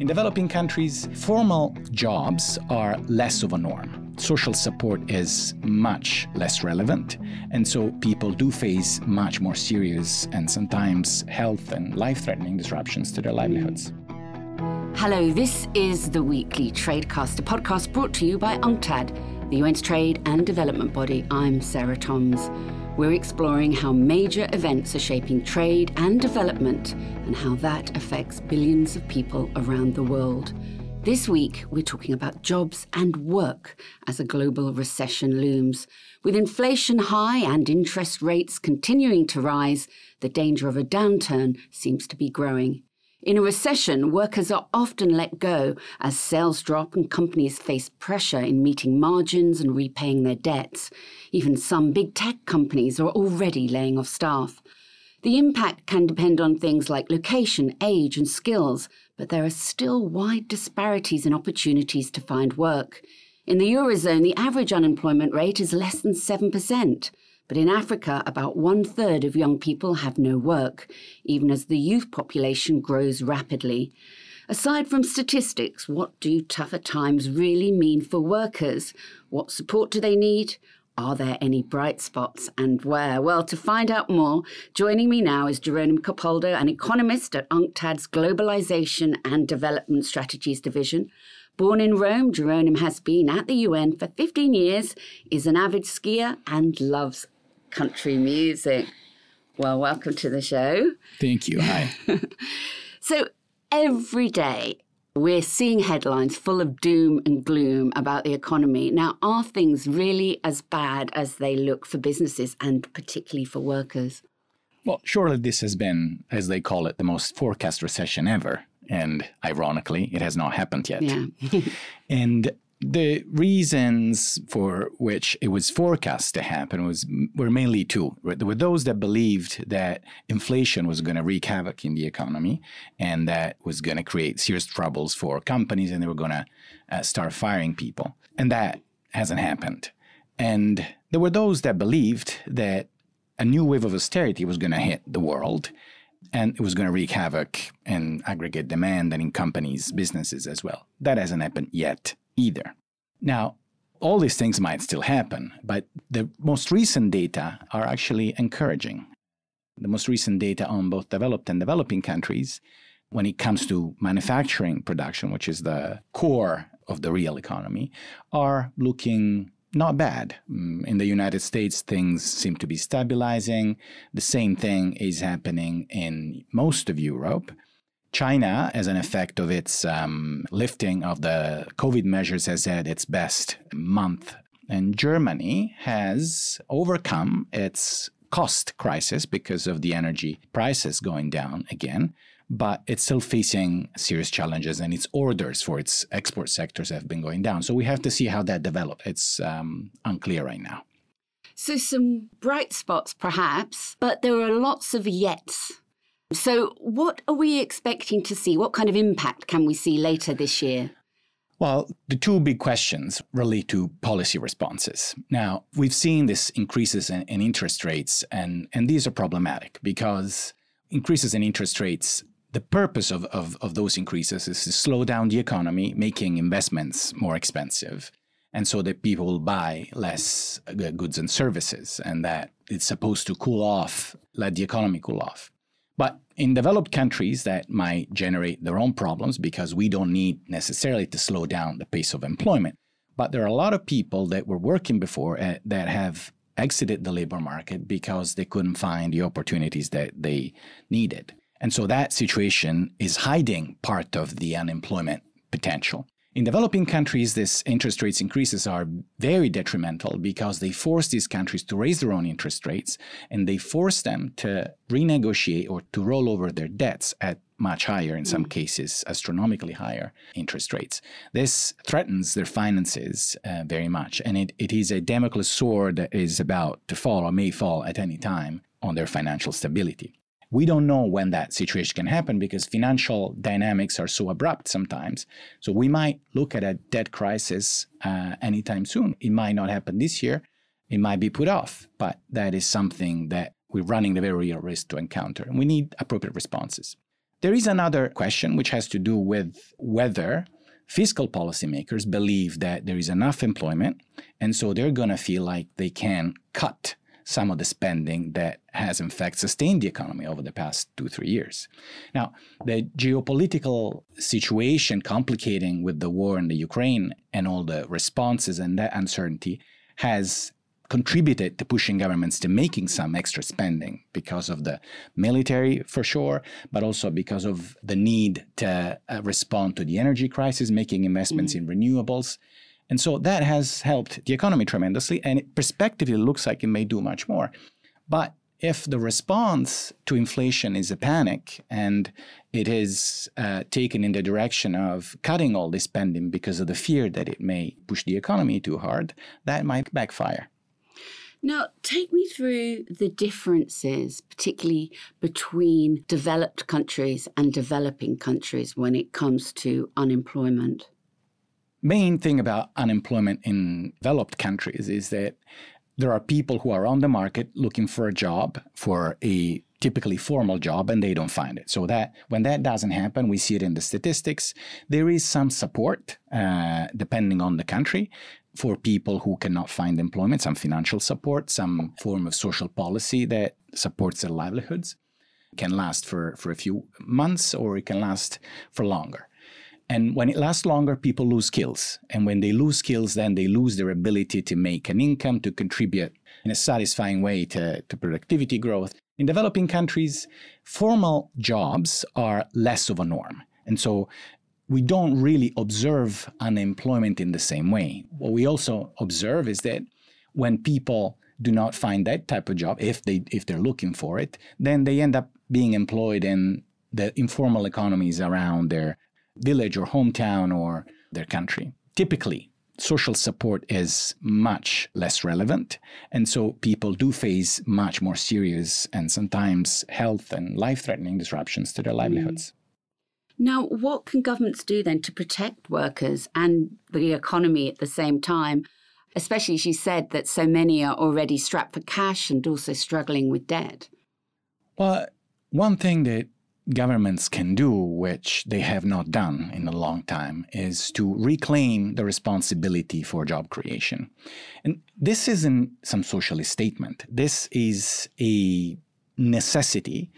In developing countries, formal jobs are less of a norm. Social support is much less relevant, and so people do face much more serious and sometimes health and life-threatening disruptions to their livelihoods. Hello, this is the weekly Tradecast, a podcast brought to you by UNCTAD, the UN's trade and development body. I'm Sarah Toms. We're exploring how major events are shaping trade and development and how that affects billions of people around the world. This week, we're talking about jobs and work as a global recession looms. With inflation high and interest rates continuing to rise, the danger of a downturn seems to be growing. In a recession, workers are often let go as sales drop and companies face pressure in meeting margins and repaying their debts. Even some big tech companies are already laying off staff. The impact can depend on things like location, age, and skills, but there are still wide disparities in opportunities to find work. In the Eurozone, the average unemployment rate is less than 7%. But in Africa, about 1/3 of young people have no work, even as the youth population grows rapidly. Aside from statistics, what do tougher times really mean for workers? What support do they need? Are there any bright spots, and where? Well, to find out more, joining me now is Jeronim Capaldo, an economist at UNCTAD's Globalization and Development Strategies Division. Born in Rome, Jeronim has been at the UN for 15 years, is an avid skier and loves country music. Well, welcome to the show. Thank you. Hi. So every day we're seeing headlines full of doom and gloom about the economy. Now, are things really as bad as they look for businesses and particularly for workers? Well, surely this has been, as they call it, the most forecast recession ever. And ironically, it has not happened yet. Yeah. And the reasons for which it was forecast to happen were mainly two. There were those that believed that inflation was going to wreak havoc in the economy and that was going to create serious troubles for companies and they were going to start firing people. And that hasn't happened. And there were those that believed that a new wave of austerity was going to hit the world and it was going to wreak havoc in aggregate demand and in companies, businesses as well. That hasn't happened yet either. Now, all these things might still happen, but the most recent data are actually encouraging. The most recent data on both developed and developing countries, when it comes to manufacturing production, which is the core of the real economy, are looking not bad. In the United States, things seem to be stabilizing. The same thing is happening in most of Europe. China, as an effect of its lifting of the COVID measures, has had its best month. And Germany has overcome its cost crisis because of the energy prices going down again, but it's still facing serious challenges and its orders for its export sectors have been going down. So we have to see how that develops. It's unclear right now. So some bright spots, perhaps, but there are lots of yets. So what are we expecting to see? What kind of impact can we see later this year? Well, the two big questions relate to policy responses. Now, we've seen these increases in interest rates, and these are problematic because increases in interest rates, the purpose of those increases is to slow down the economy, making investments more expensive, and so that people will buy less goods and services, and that it's supposed to cool off, let the economy cool off. But in developed countries, that might generate their own problems because we don't need necessarily to slow down the pace of employment. But there are a lot of people that were working before that have exited the labor market because they couldn't find the opportunities that they needed. And so that situation is hiding part of the unemployment potential. In developing countries, these interest rates increases are very detrimental because they force these countries to raise their own interest rates and they force them to renegotiate or to roll over their debts at much higher, in some cases, astronomically higher interest rates. This threatens their finances very much, and it is a Damocles sword that is about to fall or may fall at any time on their financial stability. We don't know when that situation can happen because financial dynamics are so abrupt sometimes. So we might look at a debt crisis anytime soon. It might not happen this year. It might be put off, but that is something that we're running the very real risk to encounter, and we need appropriate responses. There is another question which has to do with whether fiscal policymakers believe that there is enough employment, and so they're going to feel like they can cut some of the spending that has in fact sustained the economy over the past 2-3 years. Now, the geopolitical situation complicating with the war in the Ukraine and all the responses and that uncertainty has contributed to pushing governments to making some extra spending because of the military, for sure, but also because of the need to respond to the energy crisis, making investments in renewables. And so that has helped the economy tremendously, and it prospectively looks like it may do much more. But if the response to inflation is a panic and it is taken in the direction of cutting all this spending because of the fear that it may push the economy too hard, that might backfire. Now, take me through the differences, particularly between developed countries and developing countries when it comes to unemployment. Main thing about unemployment in developed countries is that there are people who are on the market looking for a job, for a typically formal job, and they don't find it. So that when that doesn't happen, we see it in the statistics. There is some support, depending on the country, for people who cannot find employment, some financial support, some form of social policy that supports their livelihoods. It can last for a few months, or it can last for longer. And when it lasts longer, people lose skills. And when they lose skills, then they lose their ability to make an income, to contribute in a satisfying way to productivity growth. In developing countries, formal jobs are less of a norm. And so we don't really observe unemployment in the same way. What we also observe is that when people do not find that type of job, if they're looking for it, then they end up being employed in the informal economies around their village or hometown or their country. Typically, social support is much less relevant, and so people do face much more serious and sometimes health and life-threatening disruptions to their livelihoods. Now, what can governments do then to protect workers and the economy at the same time? Especially, as you said, that so many are already strapped for cash and also struggling with debt. Well, one thing that governments can do, which they have not done in a long time, is to reclaim the responsibility for job creation. And this isn't some socialist statement. This is a necessity,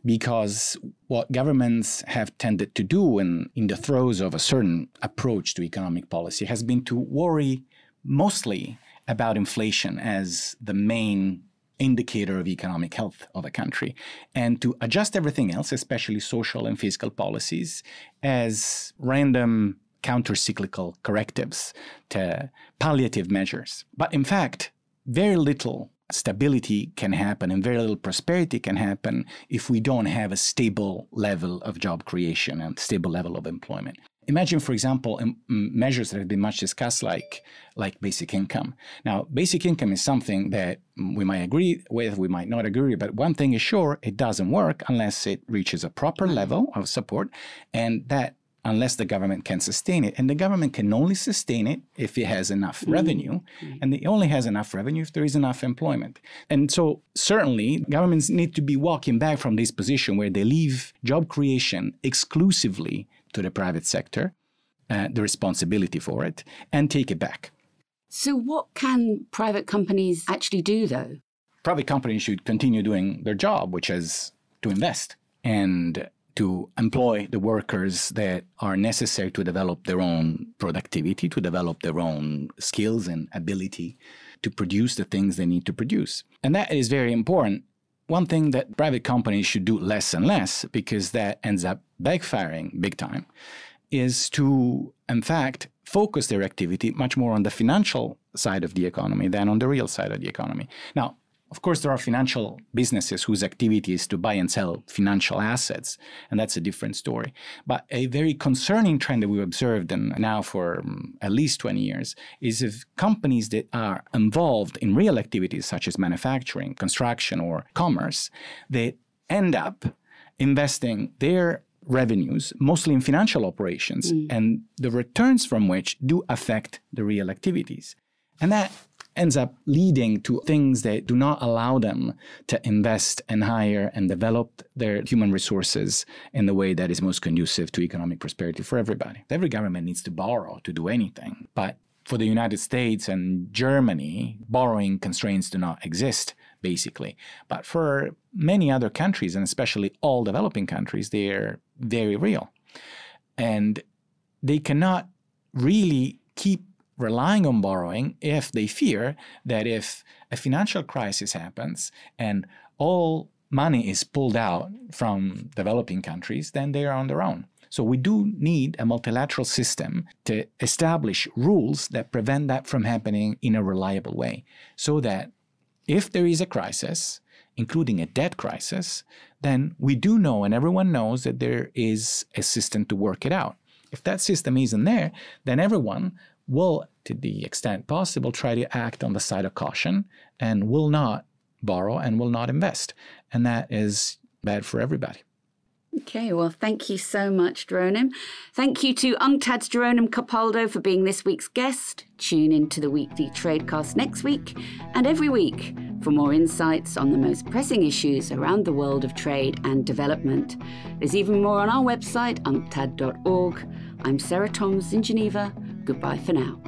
because what governments have tended to do in the throes of a certain approach to economic policy has been to worry mostly about inflation as the main indicator of economic health of a country, and to adjust everything else, especially social and fiscal policies, as random counter-cyclical correctives to palliative measures. But in fact, very little stability can happen and very little prosperity can happen if we don't have a stable level of job creation and stable level of employment. Imagine, for example, measures that have been much discussed like basic income. Now, basic income is something that we might agree with, we might not agree with, but one thing is sure, it doesn't work unless it reaches a proper level of support, and that unless the government can sustain it. And the government can only sustain it if it has enough revenue, and it only has enough revenue if there is enough employment. And so certainly governments need to be walking back from this position where they leave job creation exclusively to the private sector, the responsibility for it, and take it back. So what can private companies actually do, though? Private companies should continue doing their job, which is to invest and to employ the workers that are necessary to develop their own productivity, to develop their own skills and ability to produce the things they need to produce. And that is very important. One thing that private companies should do less and less, because that ends up backfiring big time, is to, in fact, focus their activity much more on the financial side of the economy than on the real side of the economy. Now, of course, there are financial businesses whose activity is to buy and sell financial assets, and that's a different story. But a very concerning trend that we've observed now for at least 20 years is if companies that are involved in real activities such as manufacturing, construction, or commerce, they end up investing their revenues mostly in financial operations, and the returns from which do affect the real activities. And that ends up leading to things that do not allow them to invest and hire and develop their human resources in the way that is most conducive to economic prosperity for everybody. Every government needs to borrow to do anything, but for the United States and Germany, borrowing constraints do not exist, basically. But for many other countries, and especially all developing countries, they're very real. And they cannot really keep relying on borrowing if they fear that if a financial crisis happens and all money is pulled out from developing countries, then they are on their own. So we do need a multilateral system to establish rules that prevent that from happening in a reliable way, so that if there is a crisis, including a debt crisis, then we do know and everyone knows that there is a system to work it out. If that system isn't there, then everyone will, to the extent possible, try to act on the side of caution and will not borrow and will not invest. And that is bad for everybody. Okay, well, thank you so much, Jeronim. Thank you to UNCTAD's Jeronim Capaldo for being this week's guest. Tune into the weekly Tradecast next week and every week for more insights on the most pressing issues around the world of trade and development. There's even more on our website, unctad.org. I'm Sarah Toms in Geneva. Goodbye for now.